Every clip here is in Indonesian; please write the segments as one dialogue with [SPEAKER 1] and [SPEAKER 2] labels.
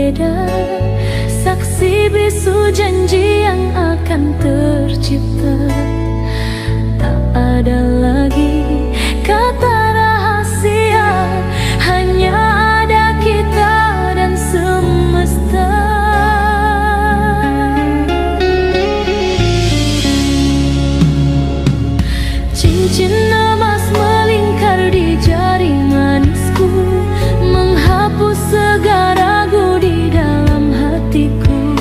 [SPEAKER 1] berbeda, saksi bisu janji yang akan tercipta. Tak ada lagi kata rahasia, hanya ada kita dan semesta. Cincin emas melingkar di jari manisku, menghapus segala ragu di dalam hatiku.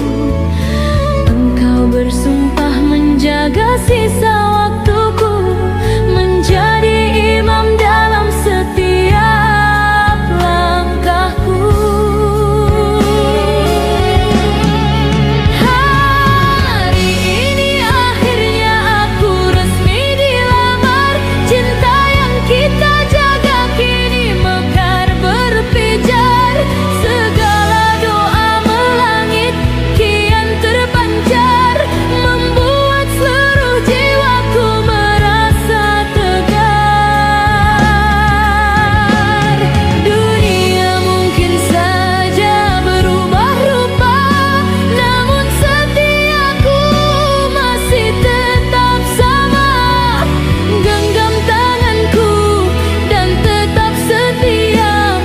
[SPEAKER 1] Engkau bersumpah menjaga sisa waktuku, menjadi imam dalam setiap langkahku. Hari ini akhirnya aku resmi dilamar. Cinta yang kita jaga kini mekar berpijar. Segala doa melangit kian terpancar, membuat seluruh jiwaku merasa tegar. Dunia mungkin saja berubah rupa, namun setiaku masih tetap sama. Genggam tanganku dan tetap setia,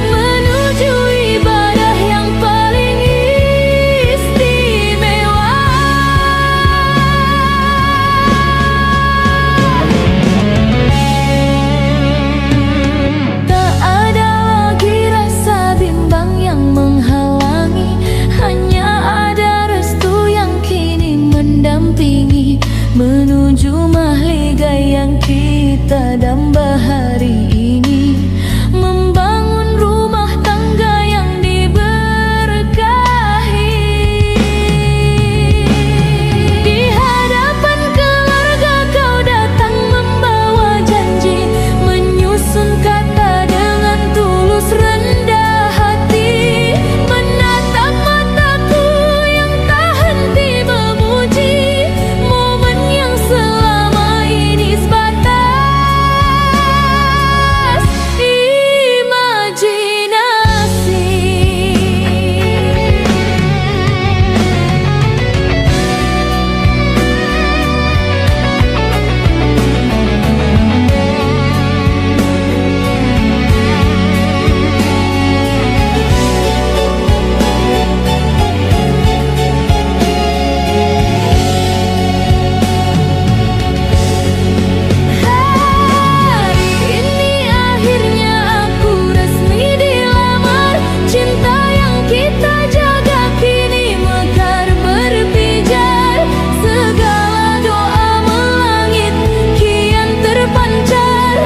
[SPEAKER 1] menuju ibadah yang paling istimewa. Tak ada lagi rasa bimbang yang menghalangi, hanya ada restu yang kini mendampingi, menuju mahligai yang kita damba hari ini, membangun rumah tangga yang diberkahi. Di hadapan keluarga kau datang membawa janji, menyusun kata dengan tulus rendah hati, menatap mataku yang tak henti memuji, momen yang selama ini sebatas imajinasi. Hari ini akhirnya aku resmi dilamar. Cinta yang kita jaga kini mekar berpijar. Segala doa melangit kian terpancar,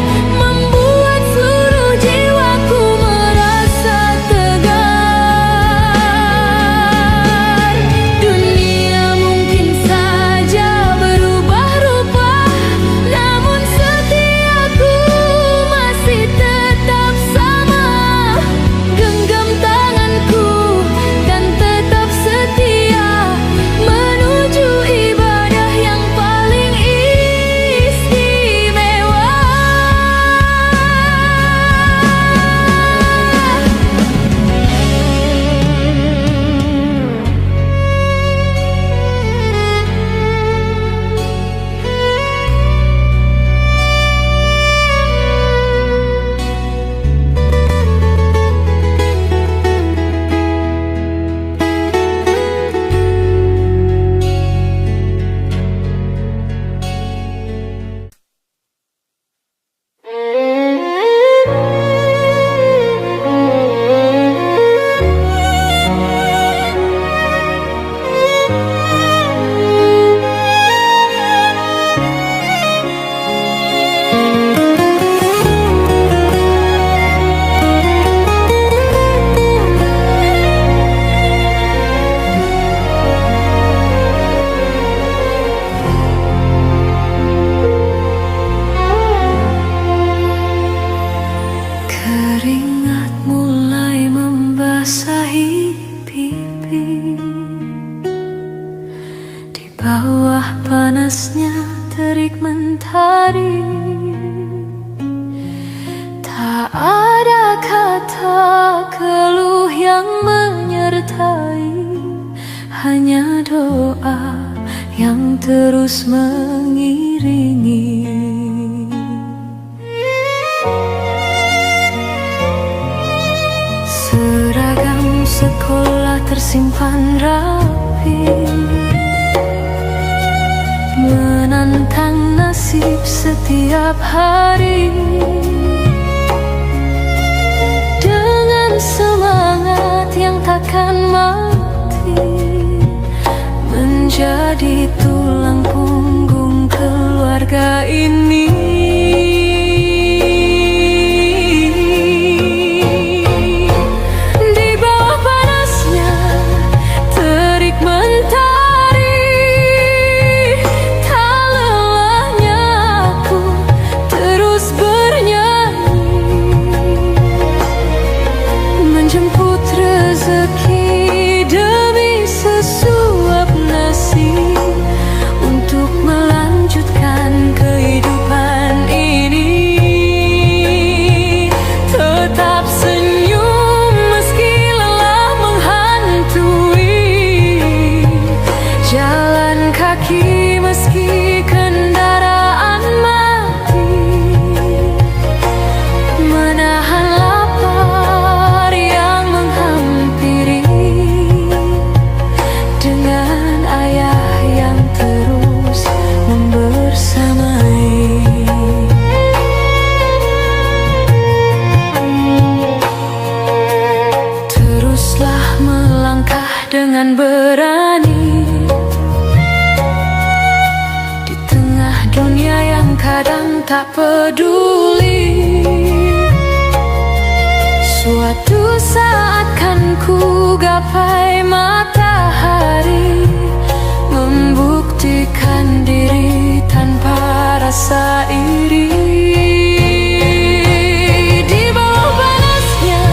[SPEAKER 1] membuat seluruh jiwaku merasa tegar. Dunia mungkin saja berubah rupa, namun setiaku masih tetap sama. Genggam tanganku dan tetap setia, menuju ibadah yang paling istimewa. Keringat mulai membasahi pipi, di bawah panasnya terik mentari. Tak ada kata keluh yang menyertai cintai, hanya doa yang terus mengiringi. Seragam sekolah tersimpan rapi, menantang nasib setiap hari. Dengan semangat yang takkan mati, menjadi tulang punggung keluarga ini. Di bawah panasnya terik mentari, tak lelahnya aku terus bernyanyi, menjemput rezeki demi sesuap nasi, untuk melanjutkan kehidupan ini. Tetap senyum meski lelah menghantui, jalan kaki meski kendaraan mati, menahan lapar yang menghampiri, dengan ayah yang terus membersamai. Teruslah melangkah dengan berani di tengah dunia yang kadang tak peduli. Suatu saat kan ku gapai matahari, membuktikan diri tanpa rasa iri. Di bawah panasnya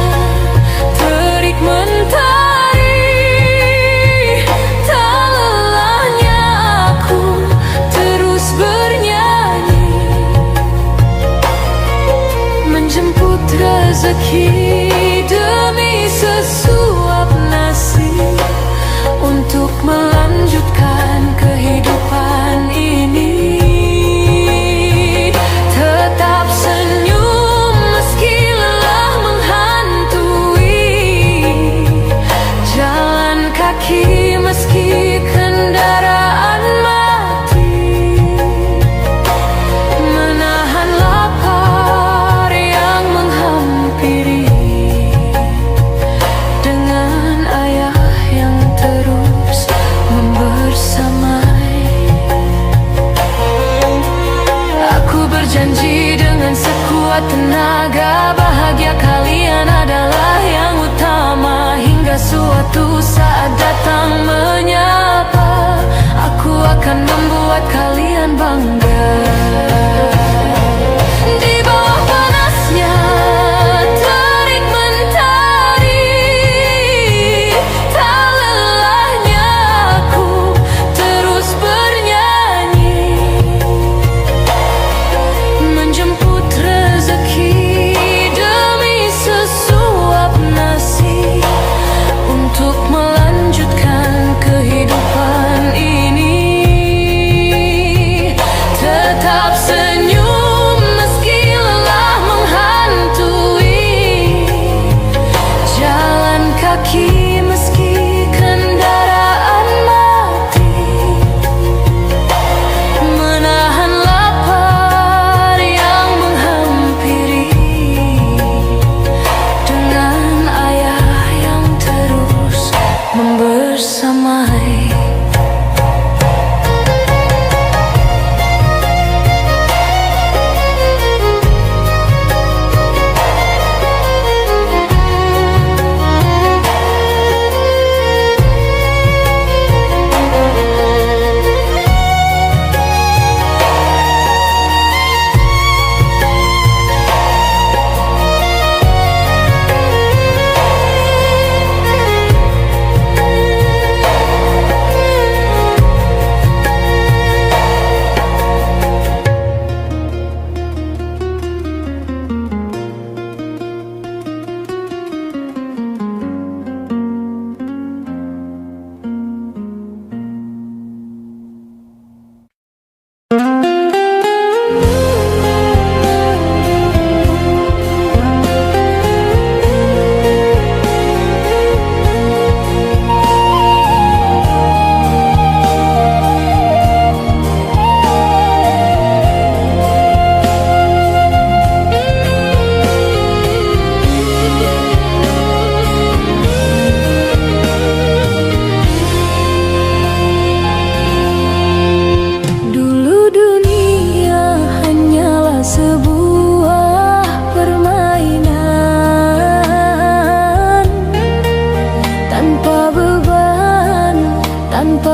[SPEAKER 1] terik mentari, tak lelahnya aku terus bernyanyi, menjemput rezeki demi sesuap nasi, untuk melanjutkan kehidupan ini. Tetap senyum meski lelah menghantui, jalan kaki meski kendaraan mati, menahan lapar yang menghampiri,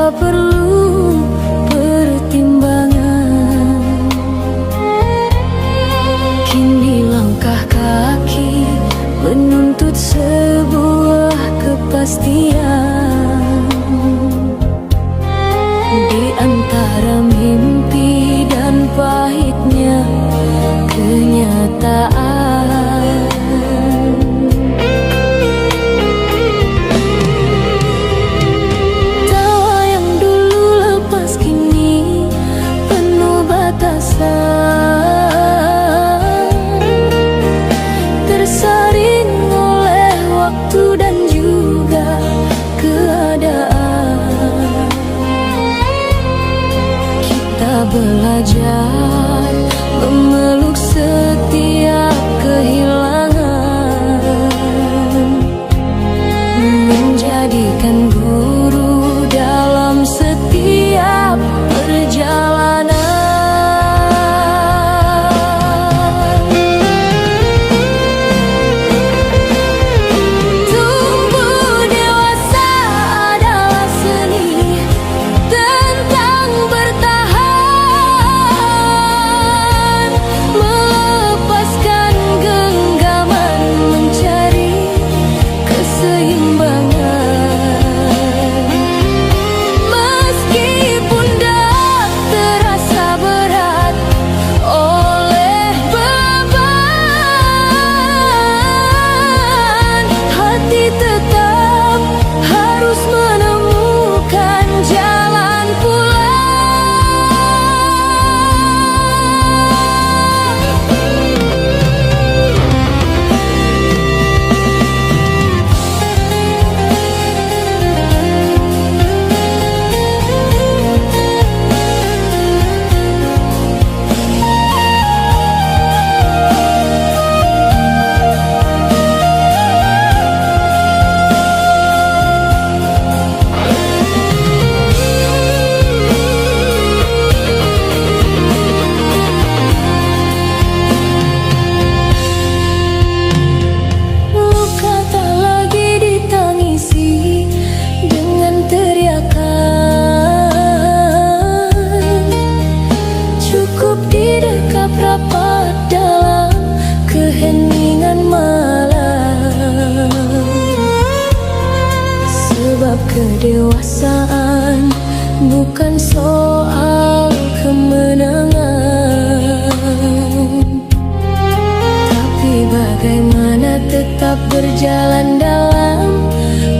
[SPEAKER 1] tanpa perlu pertimbangan. Kini langkah kaki menuntut sebuah kepastian. Di antara mimpi dan pahitnya kenyataan, tawa yang dulu lepas kini penuh batasan, tersaring oleh waktu dan juga keadaan. Kita belajar memeluk setiap kehilangan, menjadikan guru dalam setiap perjalanan. Tumbuh dewasa adalah seni tentang bertahan, melepaskan genggaman, mencari keseimbangan. Meskipun dak terasa berat oleh beban, hati tetap harus menemukan jalan luka tak lagi ditangisi dengan teriakan, cukup didekap rapat dalam keheningan malam. Sebab kedewasaan bukan soal kemenangan, tapi bagaimana tetap berjalan dalam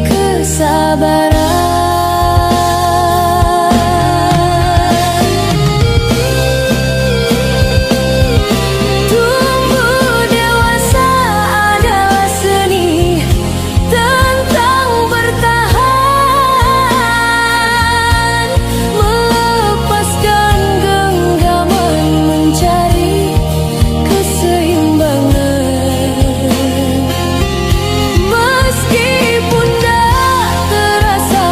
[SPEAKER 1] kesabaran. Tumbuh dewasa adalah seni tentang bertahan, melepaskan genggaman, mencari keseimbangan. Meskipun dak terasa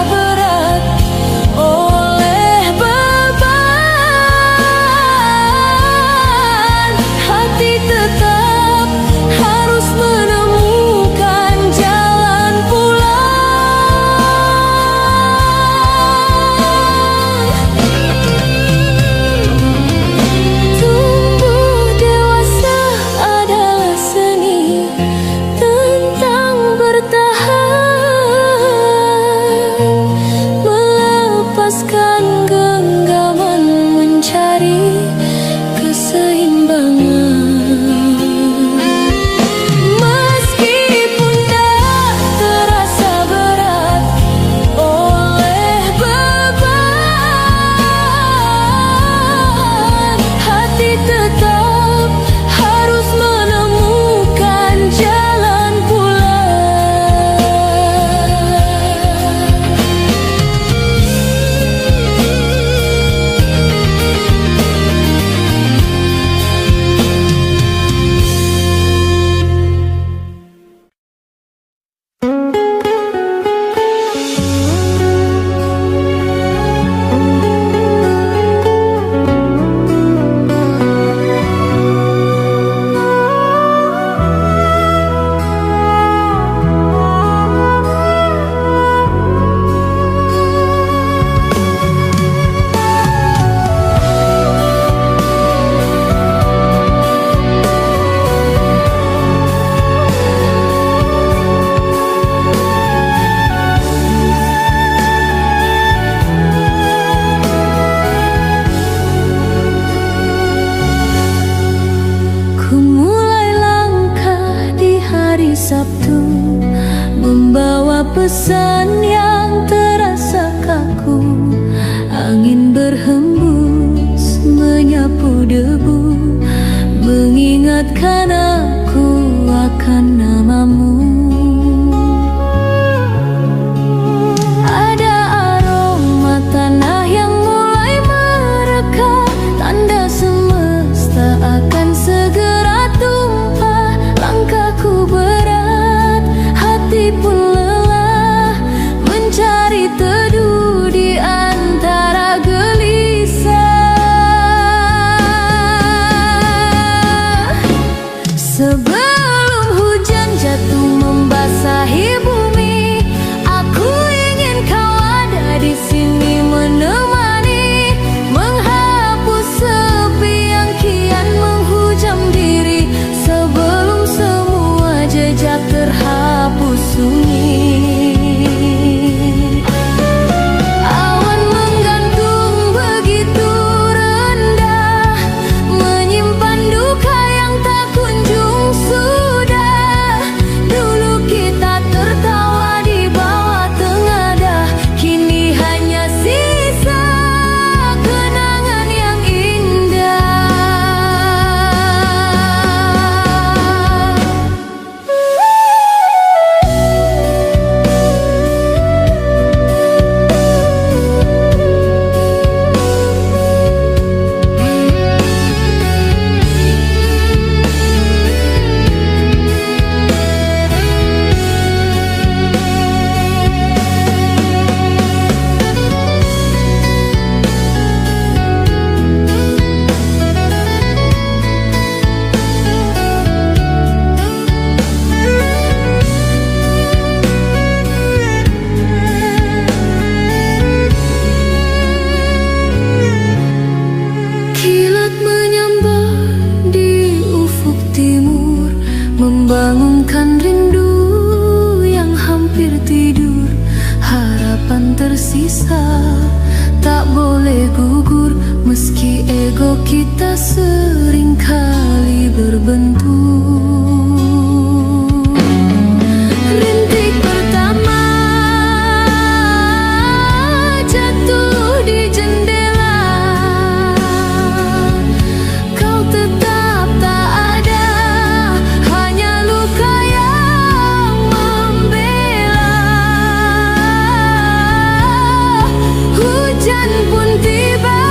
[SPEAKER 1] satu, membawa pesan yang terasa kaku. Angin berhembus menyapu debu, mengingatkan aku akan namamu. Ada aroma tanah yang mulai mereka, tanda semesta akan segera tumpah. Langkahku berat, hati pun lelah, mencari teduh di antara gelisah. Sebelum hujan jatuh membasahi bumi, aku ingin kau ada di sini menemani, menghapus sepi yang kian menghujam diri, sebelum semua jejak terhapus sunyi. Awan menggantung begitu rendah, menyimpan duka yang tak kunjung sudah. Dulu kita tertawa di bawah tengadah, kini hanya sisa kenangan yang indah. Kilat menyambar di ufuk timur, membangunkan rindu yang hampir tidur. Harapan tersisa, tak boleh gugur, meski ego kita seringkali berbentur. Rintik pertama jatuh di jendela, kau tetap tak ada, hanya luka yang membela. Hujan pun tiba,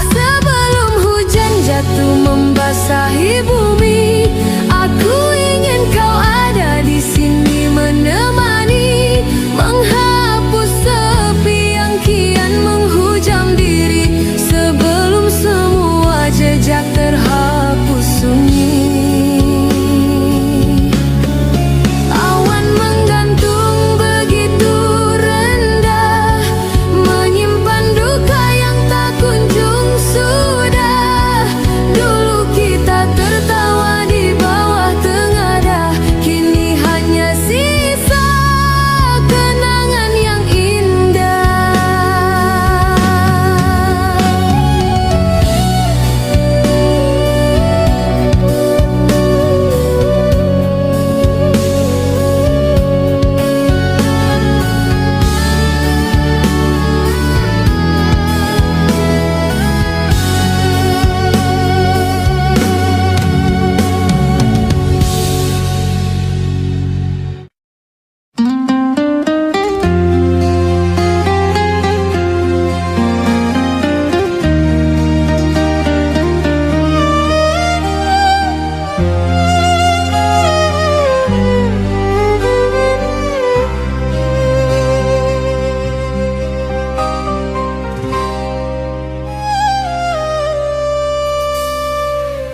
[SPEAKER 1] sebelum hujan jatuh membasahi bumi, aku ingin kau ada di sini menemani, menghapus sepi yang kian menghujam diri, sebelum semua jejak terhapus sunyi. Awan menggantung begitu rendah, menyimpan duka yang tak kunjung sudah. Dulu kita tertawa di bawah tengadah, kini hanya sisa kenangan yang indah.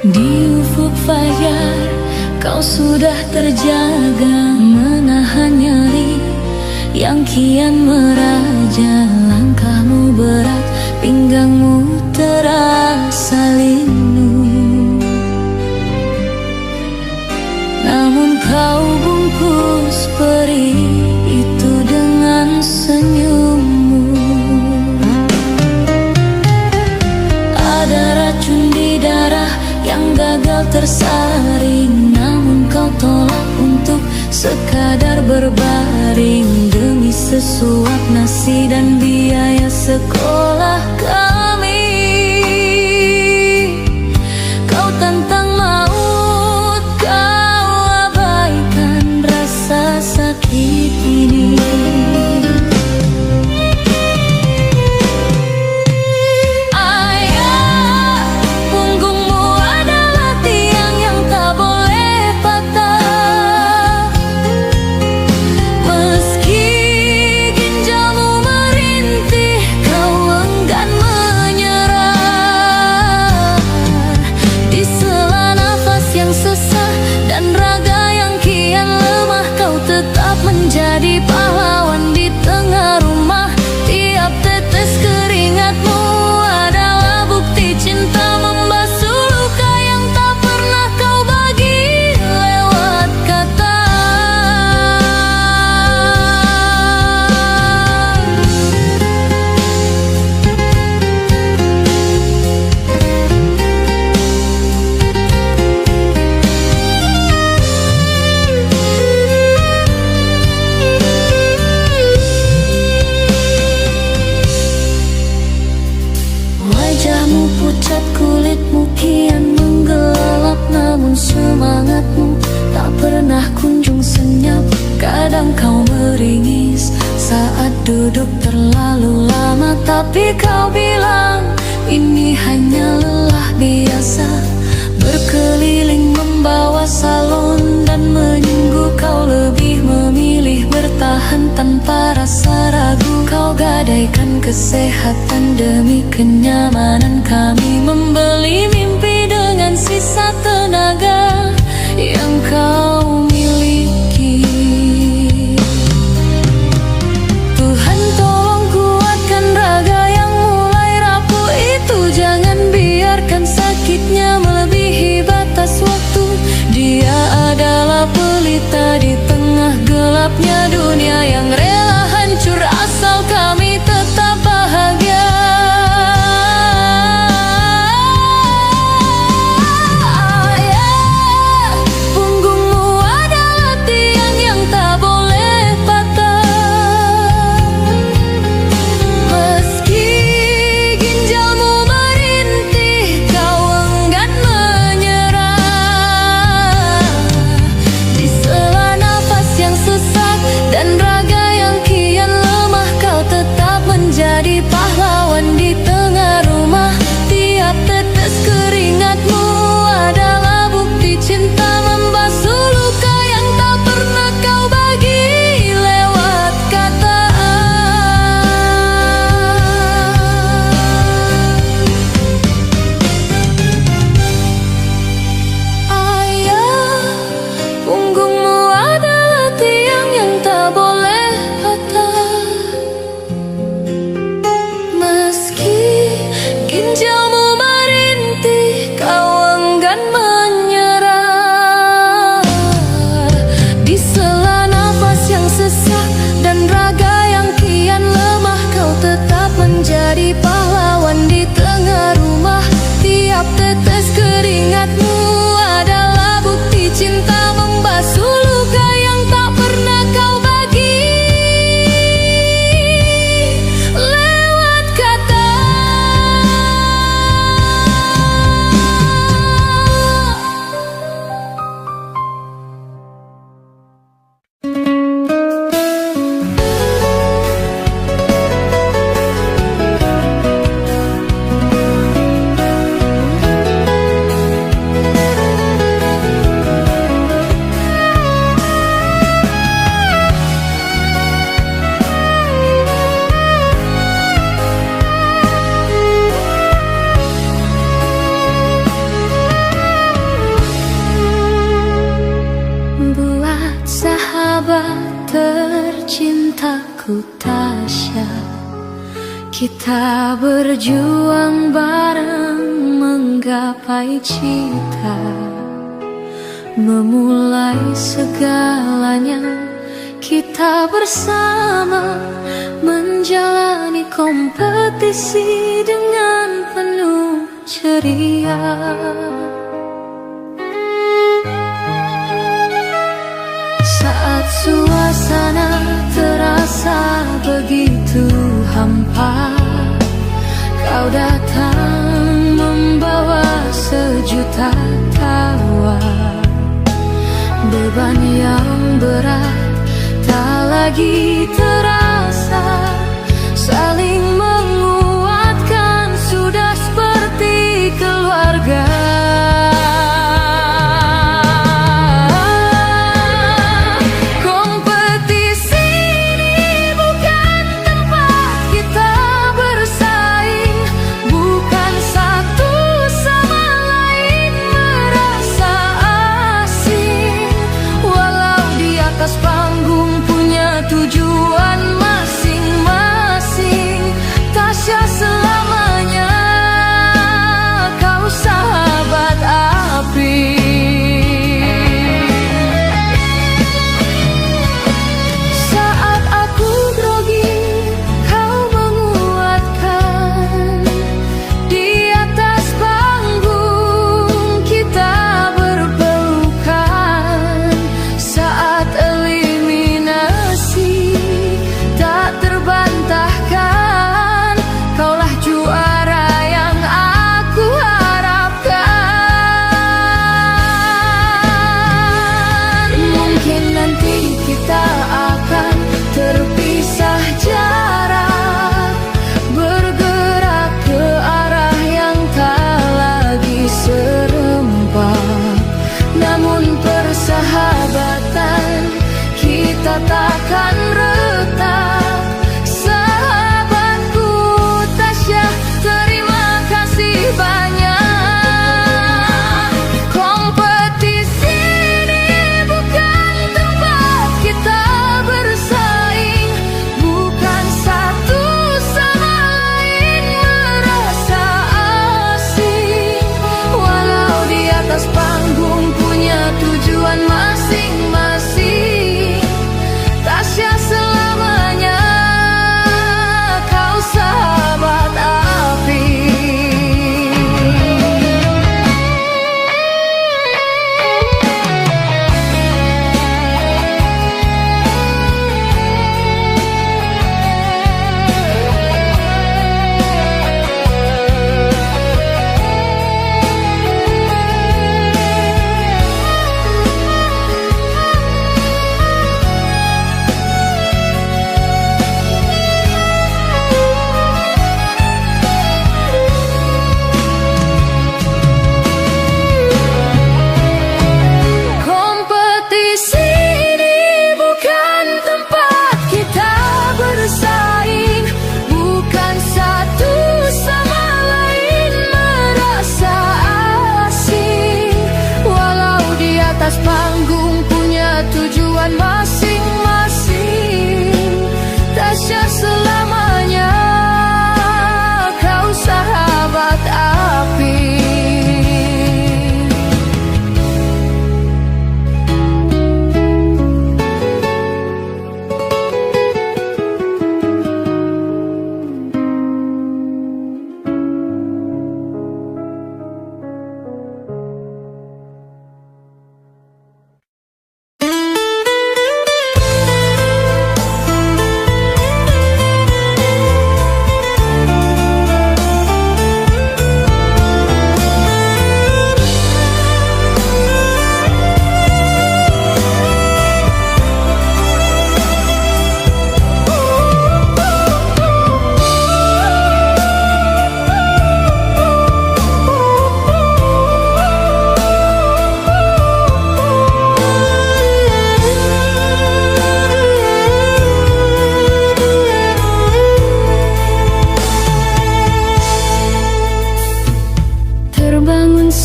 [SPEAKER 1] Di ufuk fajar kau sudah terjaga, menahan nyeri yang kian meraja. Langkahmu berat, pinggangmu terasa linu, namun kau bungkus perih itu dengan senyummu. Ada racun di darah yang gagal tersaring, sesuap nasi dan biaya sekolah kami. Kau tantang maut, kau abaikan rasa sakit ini. Jadi pahlawan di tengah rumah. Tiap tetes keringatmu adalah bukti cinta membasuh luka yang tak pernah kau bagi lewat kata. Wajahmu pucat, kulitmu kian menggelap, namun semangatmu tak pernah kunjung senyap. Kadang kau meringis saat duduk terlalu lama, tapi kau bilang ini hanya lelah biasa. Berkeliling membawa salon dan menyungguh, kau lebih memilih bertahan tanpa rasa ragu. Kau gadaikan kesehatan demi kenyamanan kami, membeli mimpi dengan sisa tenaga yang kau miliki. Tuhan tolong kuatkan raga yang mulai rapuh itu, jangan biarkan sakitnya melebihi batas waktu. Dia adalah pelita di tengah gelapnya dunia yang rela hancur asal kami tetap bahagia. Punggungmu adalah tiang yang tak boleh patah. Meski ginjalmu merintih, kau enggan menyerah. Di sela nafas yang sesak dan raga yang kian lemah, kau tetap menjadi pahlawan di tengah rumah. Tiap tetes keringatmu adalah bukti cinta membasuh luka yang tak pernah kau bagi lewat kata. Ayah, punggungmu adalah tiang yang tak boleh patah. Meski ginjalmu merintih, kau enggan menyerah. Di sela nafas yang sesak dan raga yang kian lemah, kau tetap menjadi pahlawan di tengah rumah. Tiap tetes keringatmu adalah bukti cinta membasuh luka yang tak pernah kau bagi lewat kata. Buat sahabat tercintaku Tasya, kita berjuang bareng menggapai cita, memulai segalanya kita bersama, menjalani kompetisi dengan penuh ceria. Saat suasana terasa begitu hampa. Kau datang membawa sejuta tawa. Beban yang berat tak lagi terasa. Saling menguatkan, sudah seperti keluarga. Takkan retak, sahabatku Tasya, terima kasih banyak. Kompetisi ini bukan tempat kita bersaing, bukan satu sama lain merasa asing. Walau di atas panggung punya tujuan masing-masing, Tasya selamanya kau sahabat api. Panggung punya tujuan masing-masing, Tasya selamanya kau sahabat api.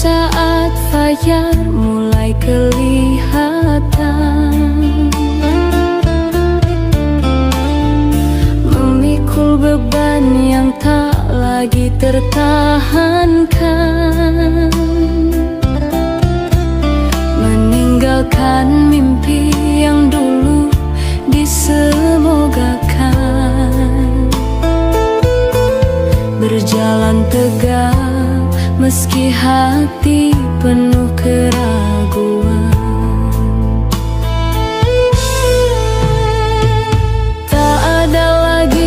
[SPEAKER 1] Saat fajar mulai kelihatan, memikul beban yang tak lagi tertahankan, meninggalkan mimpi yang dulu disemogakan, berjalan tegak meski hati penuh keraguan. Tak ada lagi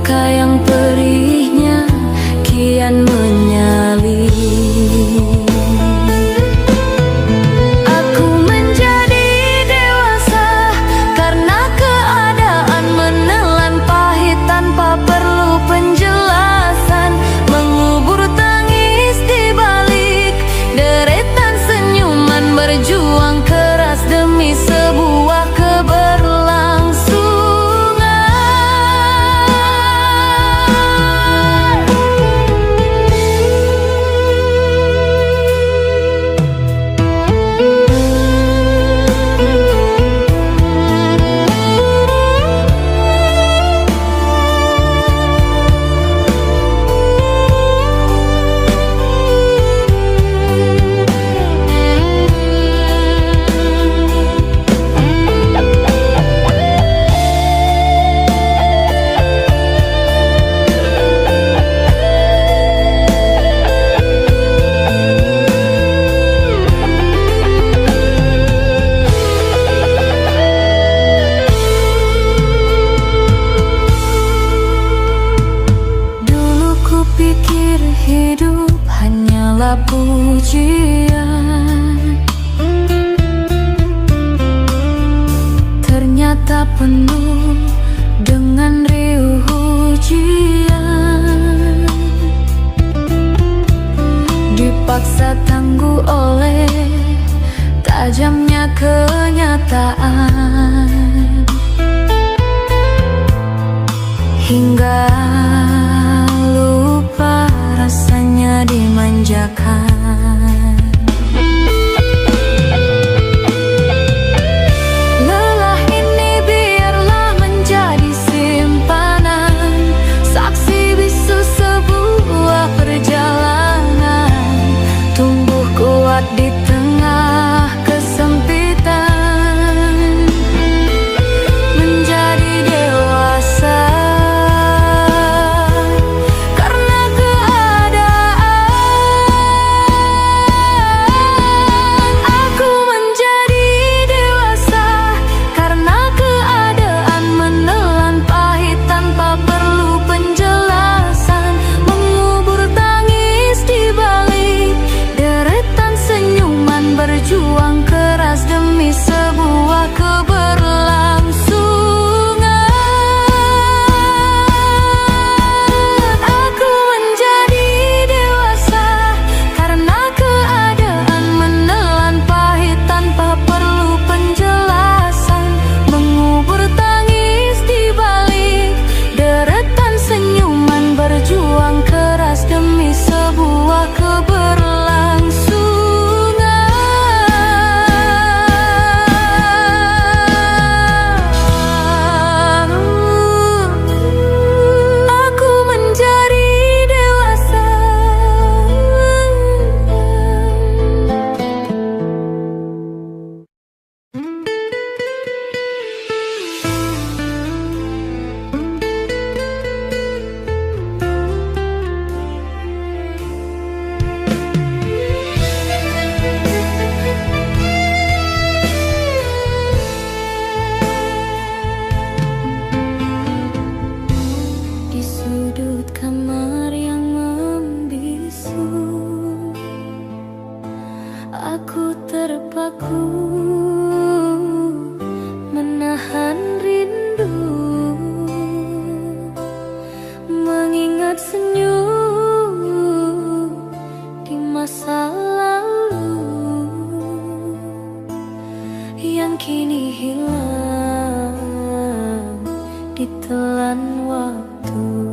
[SPEAKER 1] Luka yang perihnya kian menyalip. Aku menjadi dewasa karena keadaan menelan pahit tanpa perlu penjelasan, mengubur tangis di balik deretan senyuman, berjuang keras demi sebuah keberlangsungan. Pikir hidup hanyalah pujian, ternyata penuh dengan riuh ujian. Dipaksa tangguh oleh tajamnya kenyataan, hingga rasanya dimanjakan. Lelah ini biarlah menjadi simpanan, saksi bisu sebuah perjalanan, tumbuh kuat di tengah kesempitan, menjadi dewasa. Berjuang keras demi sebuah keberlangsungan. Aku menjadi dewasa karena keadaan menelan pahit tanpa perlu penjelasan, mengubur tangis di balik deretan senyuman, berjuang keras demi sebuah keberlangsungan. Aku terpaku menahan rindu, mengingat senyum di masa lalu yang kini hilang ditelan waktu.